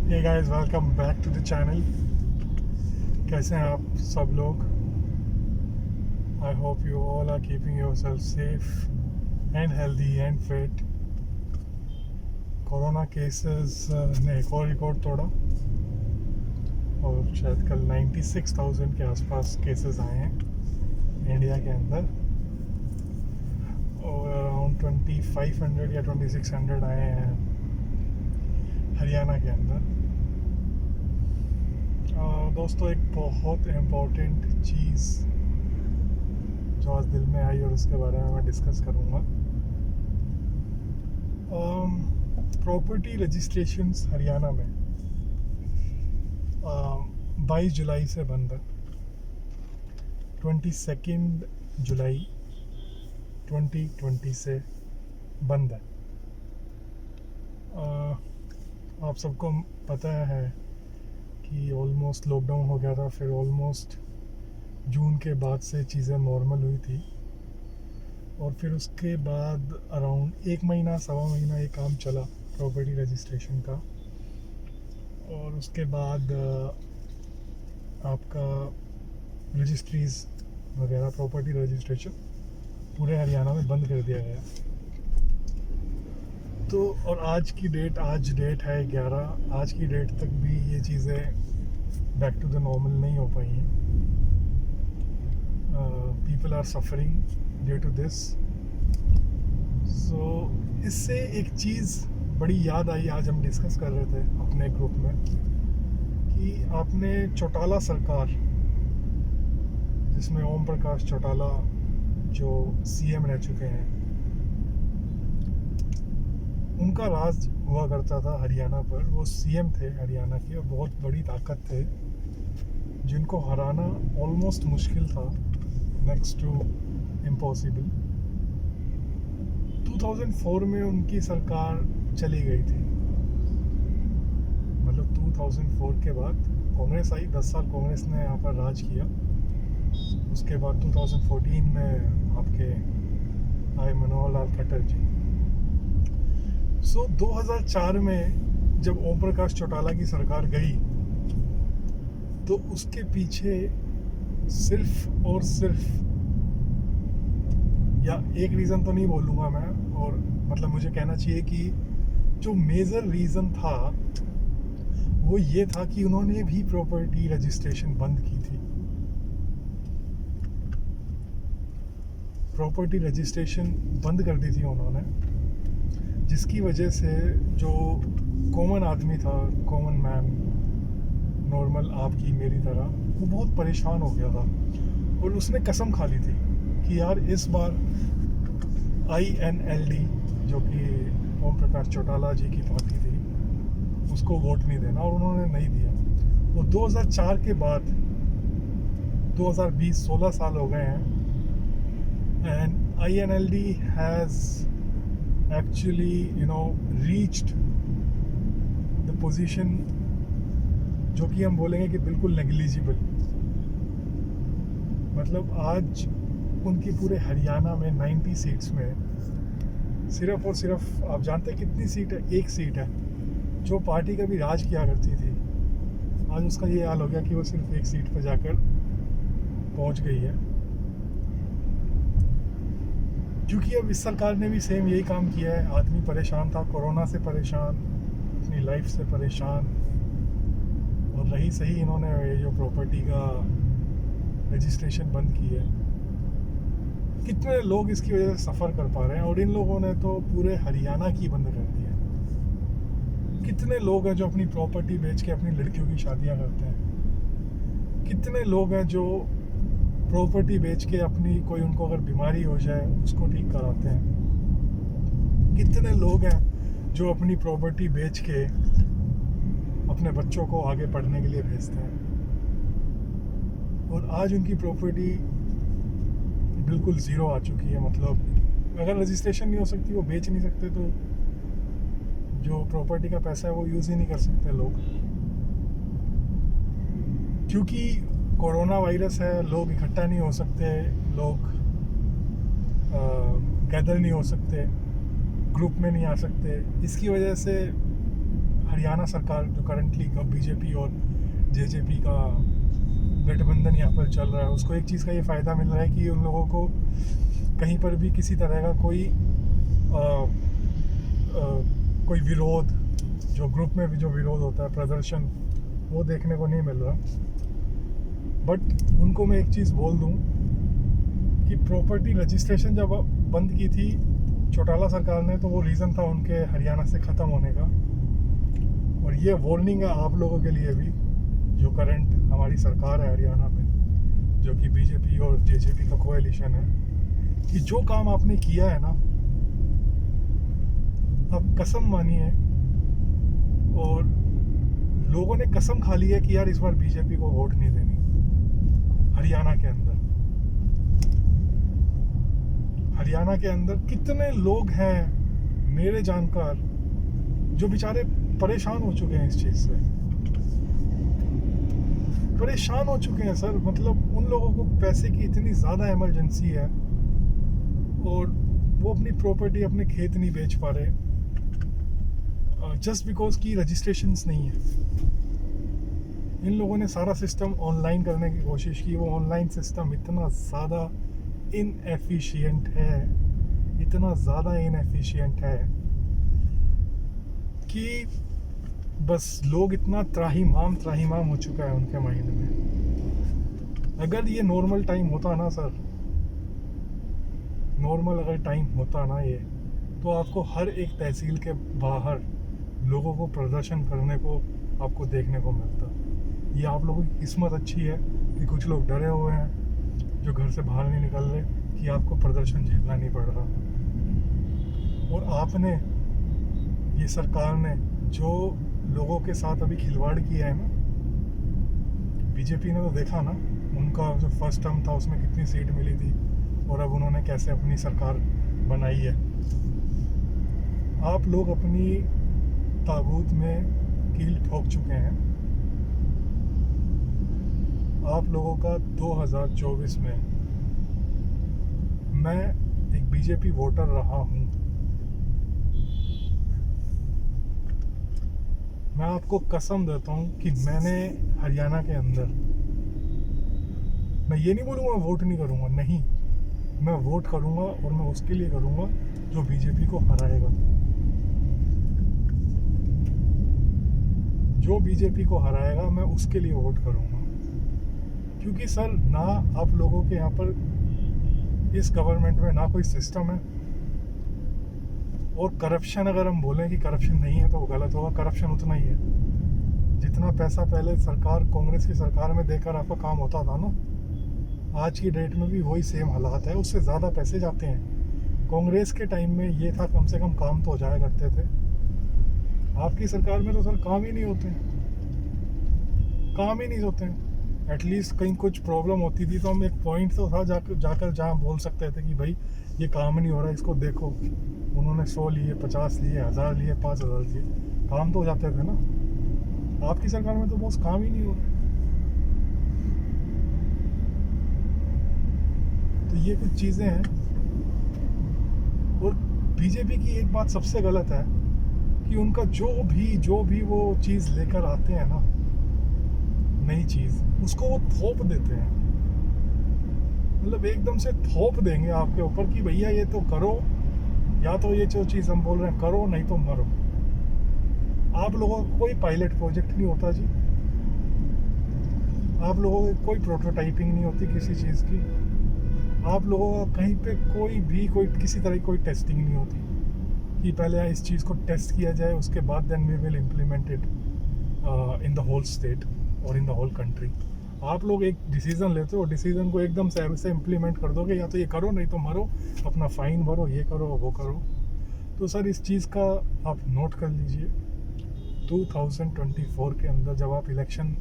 Hey guys, welcome back to the channel. कैसे हैं आप सब लोग? I hope you all are keeping yourself safe and healthy and fit. Corona cases ने एक और रिकॉर्ड तोड़ा और शायद कल 96,000 के आसपास केसेस आए हैं इंडिया के अंदर और अराउंड 2500 या 2600 आए हैं हरियाणा के अंदर। दोस्तों, एक बहुत इम्पोर्टेंट चीज़ जो आज दिल में आई और उसके बारे में मैं डिस्कस करूँगा। प्रॉपर्टी रजिस्ट्रेशंस हरियाणा में 22 जुलाई से बंद है। 22 जुलाई 2020 से बंद है। आप सबको पता है कि ऑलमोस्ट लॉकडाउन हो गया था, फिर ऑलमोस्ट जून के बाद से चीज़ें नॉर्मल हुई थी और फिर उसके बाद अराउंड 1 महीना सवा महीना ये काम चला प्रॉपर्टी रजिस्ट्रेशन का और उसके बाद आपका रजिस्ट्रीज़ वगैरह प्रॉपर्टी रजिस्ट्रेशन पूरे हरियाणा में बंद कर दिया गया। तो और आज डेट है 11। आज की डेट तक भी ये चीज़ें बैक टू द नॉर्मल नहीं हो पाई हैं। People are suffering due to this. So इससे एक चीज़ बड़ी याद आई, आज हम डिस्कस कर रहे थे अपने ग्रुप में कि आपने चौटाला सरकार, जिसमें ओम प्रकाश चौटाला जो सीएम रह चुके हैं, उनका राज हुआ करता था हरियाणा पर। वो सीएम थे हरियाणा के और बहुत बड़ी ताकत थे जिनको हराना ऑलमोस्ट मुश्किल था, नेक्स्ट टू इम्पॉसिबल। 2004 में उनकी सरकार चली गई थी, मतलब 2004 के बाद कांग्रेस आई। 10 साल कांग्रेस ने यहाँ पर राज किया। उसके बाद 2014 में आपके आए मनोहर लाल खट्टर जी। 2004 में जब ओम प्रकाश चौटाला की सरकार गई तो उसके पीछे सिर्फ और सिर्फ, या एक रीज़न तो नहीं बोलूँगा मैं, और मतलब मुझे कहना चाहिए कि जो मेजर रीज़न था वो ये था कि उन्होंने भी प्रॉपर्टी रजिस्ट्रेशन बंद की थी। प्रॉपर्टी रजिस्ट्रेशन बंद कर दी थी उन्होंने, जिसकी वजह से जो कॉमन आदमी था, कॉमन मैन, नॉर्मल आपकी मेरी तरह, वो बहुत परेशान हो गया था और उसने कसम खा ली थी कि यार इस बार INLD, जो कि ओम प्रकाश चौटाला जी की पार्टी थी, उसको वोट नहीं देना, और उन्होंने नहीं दिया। और 2004 के बाद 2020 16 साल हो गए हैं and INLD has actually reached the position जो कि हम बोलेंगे कि बिल्कुल नेग्लिजिबल। मतलब आज उनकी पूरे हरियाणा में 90 सीट्स में सिर्फ और सिर्फ, आप जानते हैं कितनी सीट है? एक सीट है जो पार्टी का भी राज किया करती थी। आज उसका ये हाल हो गया कि वो सिर्फ एक सीट पर जाकर पहुंच गई है, क्योंकि अब इस सरकार ने भी सेम यही काम किया है। आदमी परेशान था, कोरोना से परेशान, अपनी लाइफ से परेशान, और रही सही इन्होंने ये जो प्रॉपर्टी का रजिस्ट्रेशन बंद की है। कितने लोग इसकी वजह से सफ़र कर पा रहे हैं, और इन लोगों ने तो पूरे हरियाणा की बंद कर दी है। कितने लोग हैं जो अपनी प्रॉपर्टी बेच के अपनी लड़कियों की शादियां करते हैं। कितने लोग हैं जो प्रॉपर्टी बेच के अपनी, कोई उनको अगर बीमारी हो जाए उसको ठीक कराते हैं। कितने लोग हैं जो अपनी प्रॉपर्टी बेच के अपने बच्चों को आगे पढ़ने के लिए भेजते हैं, और आज उनकी प्रॉपर्टी बिल्कुल ज़ीरो आ चुकी है। मतलब अगर रजिस्ट्रेशन नहीं हो सकती, वो बेच नहीं सकते, तो जो प्रॉपर्टी का पैसा है वो यूज़ ही नहीं कर सकते लोग, क्योंकि कोरोना वायरस है। लोग इकट्ठा नहीं हो सकते, लोग गैदर नहीं हो सकते, ग्रुप में नहीं आ सकते। इसकी वजह से हरियाणा सरकार जो करंटली बीजेपी और जेजेपी का गठबंधन यहाँ पर चल रहा है, उसको एक चीज़ का ये फ़ायदा मिल रहा है कि उन लोगों को कहीं पर भी किसी तरह का कोई विरोध, जो ग्रुप में भी जो विरोध होता है, प्रदर्शन, वो देखने को नहीं मिल रहा। बट उनको मैं एक चीज़ बोल दूँ कि प्रॉपर्टी रजिस्ट्रेशन जब बंद की थी चौटाला सरकार ने, तो वो रीज़न था उनके हरियाणा से ख़त्म होने का। और ये वार्निंग है आप लोगों के लिए भी, जो करंट हमारी सरकार है हरियाणा में, जो कि बीजेपी और जेजेपी का कोएलिशन है, कि जो काम आपने किया है ना, अब कसम मानिए, और लोगों ने कसम खा ली है कि यार इस बार बीजेपी को वोट नहीं देनी। हरियाणा के अंदर कितने लोग हैं मेरे जानकार जो बेचारे परेशान हो चुके हैं, इस चीज़ से परेशान हो चुके हैं सर। मतलब उन लोगों को पैसे की इतनी ज़्यादा इमरजेंसी है और वो अपनी प्रॉपर्टी, अपने खेत नहीं बेच पा रहे जस्ट बिकॉज की रजिस्ट्रेशंस नहीं है। इन लोगों ने सारा सिस्टम ऑनलाइन करने की कोशिश की। वो ऑनलाइन सिस्टम इतना ज़्यादा इनएफिशिएंट है कि बस लोग इतना त्राहिमाम हो चुका है उनके माइंड में। अगर ये नॉर्मल टाइम होता ना सर, अगर टाइम होता ना ये, तो आपको हर एक तहसील के बाहर लोगों को प्रदर्शन करने को आपको देखने को मिलता। ये आप लोगों की किस्मत अच्छी है कि कुछ लोग डरे हुए हैं जो घर से बाहर नहीं निकल रहे, कि आपको प्रदर्शन झेलना नहीं पड़ रहा। और आपने, ये सरकार ने जो लोगों के साथ अभी खिलवाड़ किया है ना, बीजेपी ने तो देखा ना, उनका जो फर्स्ट टर्म था उसमें कितनी सीट मिली थी और अब उन्होंने कैसे अपनी सरकार बनाई है। आप लोग अपनी ताबूत में कील ठोक चुके हैं। आप लोगों का 2024 में, मैं एक बीजेपी वोटर रहा हूं, मैं आपको कसम देता हूं कि मैंने हरियाणा के अंदर, मैं ये नहीं बोलूँगा वोट नहीं करूँगा, नहीं, मैं वोट करूँगा और मैं उसके लिए करूँगा जो बीजेपी को हराएगा। जो बीजेपी को हराएगा मैं उसके लिए वोट करूँगा। क्योंकि सर, ना आप लोगों के यहाँ पर इस गवर्नमेंट में ना कोई सिस्टम है, और करप्शन, अगर हम बोलें कि करप्शन नहीं है तो वो गलत होगा। करप्शन उतना ही है जितना पैसा पहले सरकार, कांग्रेस की सरकार में देकर आपका काम होता था ना, आज की डेट में भी वही सेम हालात है, उससे ज़्यादा पैसे जाते हैं। कांग्रेस के टाइम में ये था कम से कम काम तो हो जाया करते थे। आपकी सरकार में तो सर काम ही नहीं होते हैं। एटलीस्ट कहीं कुछ प्रॉब्लम होती थी तो हम, एक पॉइंट तो था जाकर जहाँ बोल सकते थे कि भाई ये काम नहीं हो रहा, इसको देखो। उन्होंने 100 लिए, 50 लिए, 1000 लिए, 5000 लिए, काम तो हो जाते थे ना। आपकी सरकार में तो बस काम ही नहीं हो रहा। तो ये कुछ चीज़ें हैं। और बीजेपी की एक बात सबसे गलत है कि उनका जो भी वो चीज़ लेकर आते हैं ना, नई चीज़, उसको वो थोप देते हैं। मतलब एकदम से थोप देंगे आपके ऊपर कि भैया ये तो करो, या तो ये जो चीज़ हम बोल रहे हैं करो, नहीं तो मरो। आप लोगों का कोई पायलट प्रोजेक्ट नहीं होता जी, आप लोगों की कोई प्रोटोटाइपिंग नहीं होती किसी चीज़ की, आप लोगों का कहीं पे कोई किसी तरह की कोई टेस्टिंग नहीं होती कि पहले इस चीज़ को टेस्ट किया जाए, उसके बाद then we will implement it in the whole state और इन द होल कंट्री। आप लोग एक डिसीज़न लेते हो, डिसीज़न को एकदम से ऐसे इम्प्लीमेंट कर दोगे, या तो ये करो नहीं तो मरो, अपना फ़ाइन भरो, ये करो वो करो। तो सर इस चीज़ का आप नोट कर लीजिए, 2024 के अंदर जब आप इलेक्शन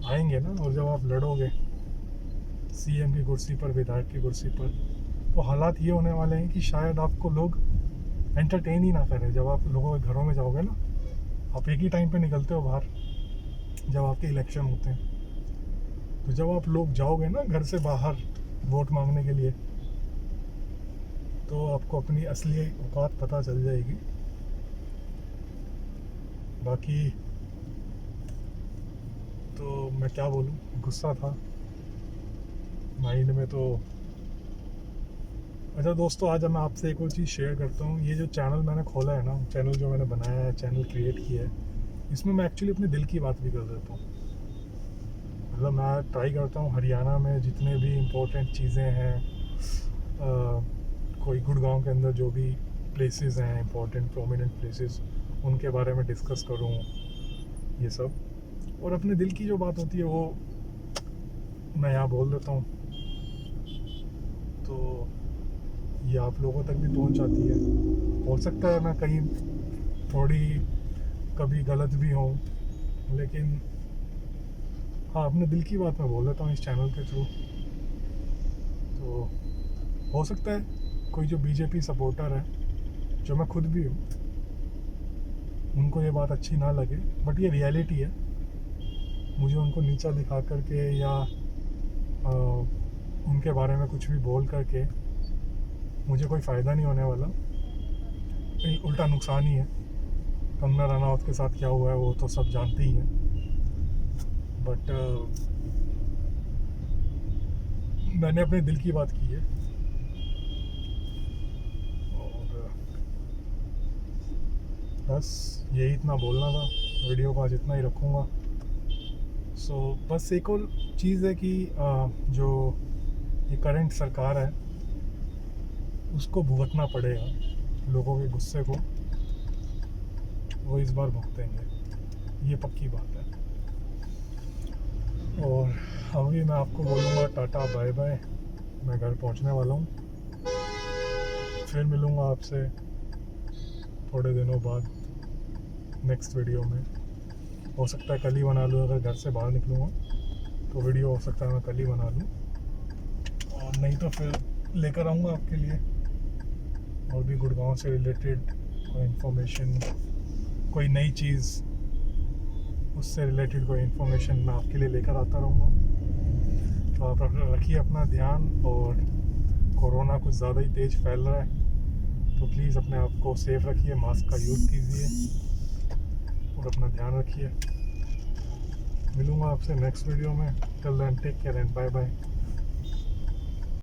आएंगे ना, और जब आप लड़ोगे सीएम की कुर्सी पर, विधायक की कुर्सी पर, तो हालात ये होने वाले हैं कि शायद आपको लोग एंटरटेन ही ना करें। जब आप लोगों के घरों में जाओगे ना, आप एक ही टाइम पे निकलते हो बाहर जब आपके इलेक्शन होते हैं, तो जब आप लोग जाओगे ना घर से बाहर वोट मांगने के लिए, तो आपको अपनी असली औकात पता चल जाएगी। बाकी तो मैं क्या बोलूँ, गुस्सा था माइंड में तो। अच्छा दोस्तों, आज मैं आपसे एक और चीज़ शेयर करता हूँ। ये जो चैनल मैंने खोला है ना, चैनल जो मैंने बनाया है, चैनल क्रिएट किया है, इसमें मैं एक्चुअली अपने दिल की बात भी कर देता हूँ। मतलब मैं ट्राई करता हूँ हरियाणा में जितने भी इम्पोर्टेंट चीज़ें हैं, कोई गुड़गांव के अंदर जो भी प्लेसेस हैं, इम्पोर्टेंट प्रोमिनेंट प्लेसेस, उनके बारे में डिस्कस करूँ ये सब। और अपने दिल की जो बात होती है वो मैं यहाँ बोल देता हूँ, तो ये आप लोगों तक भी पहुँच जाती है। हो सकता है मैं कहीं थोड़ी कभी गलत भी हूँ, लेकिन हाँ, अपने दिल की बात मैं बोल देता हूँ इस चैनल के थ्रू। तो हो सकता है कोई जो बीजेपी सपोर्टर है, जो मैं खुद भी हूँ, उनको ये बात अच्छी ना लगे, बट ये रियलिटी है। मुझे उनको नीचा दिखा करके या उनके बारे में कुछ भी बोल करके मुझे कोई फ़ायदा नहीं होने वाला, उल्टा नुकसान ही है। कंगना रनावत के साथ क्या हुआ है वो तो सब जानते ही हैं, बट मैंने अपने दिल की बात की है। और बस यही इतना बोलना था, वीडियो को आज इतना ही रखूँगा। सो बस एक और चीज़ है कि जो ये करंट सरकार है उसको भुगतना पड़ेगा, लोगों के गुस्से को वो इस बार भुगतेंगे, ये पक्की बात है। और अभी मैं आपको बोलूँगा टाटा बाय बाय, मैं घर पहुँचने वाला हूँ। फिर मिलूँगा आपसे थोड़े दिनों बाद नेक्स्ट वीडियो में। हो सकता है कल ही बना लूँ, अगर घर से बाहर निकलूँगा तो वीडियो हो सकता है मैं कल ही बना लूँ, और नहीं तो फिर लेकर आऊँगा आपके लिए और भी गुड़गांव से रिलेटेड कोई इन्फॉर्मेशन, कोई नई चीज़, उससे रिलेटेड कोई इन्फॉर्मेशन मैं आपके लिए लेकर आता रहूँगा। तो आप रखिए अपना ध्यान, और कोरोना कुछ ज़्यादा ही तेज़ फैल रहा है, तो प्लीज़ अपने आप को सेफ़ रखिए, मास्क का यूज़ कीजिए और अपना ध्यान रखिए। मिलूँगा आपसे नेक्स्ट वीडियो में। Till then take care and bye bye.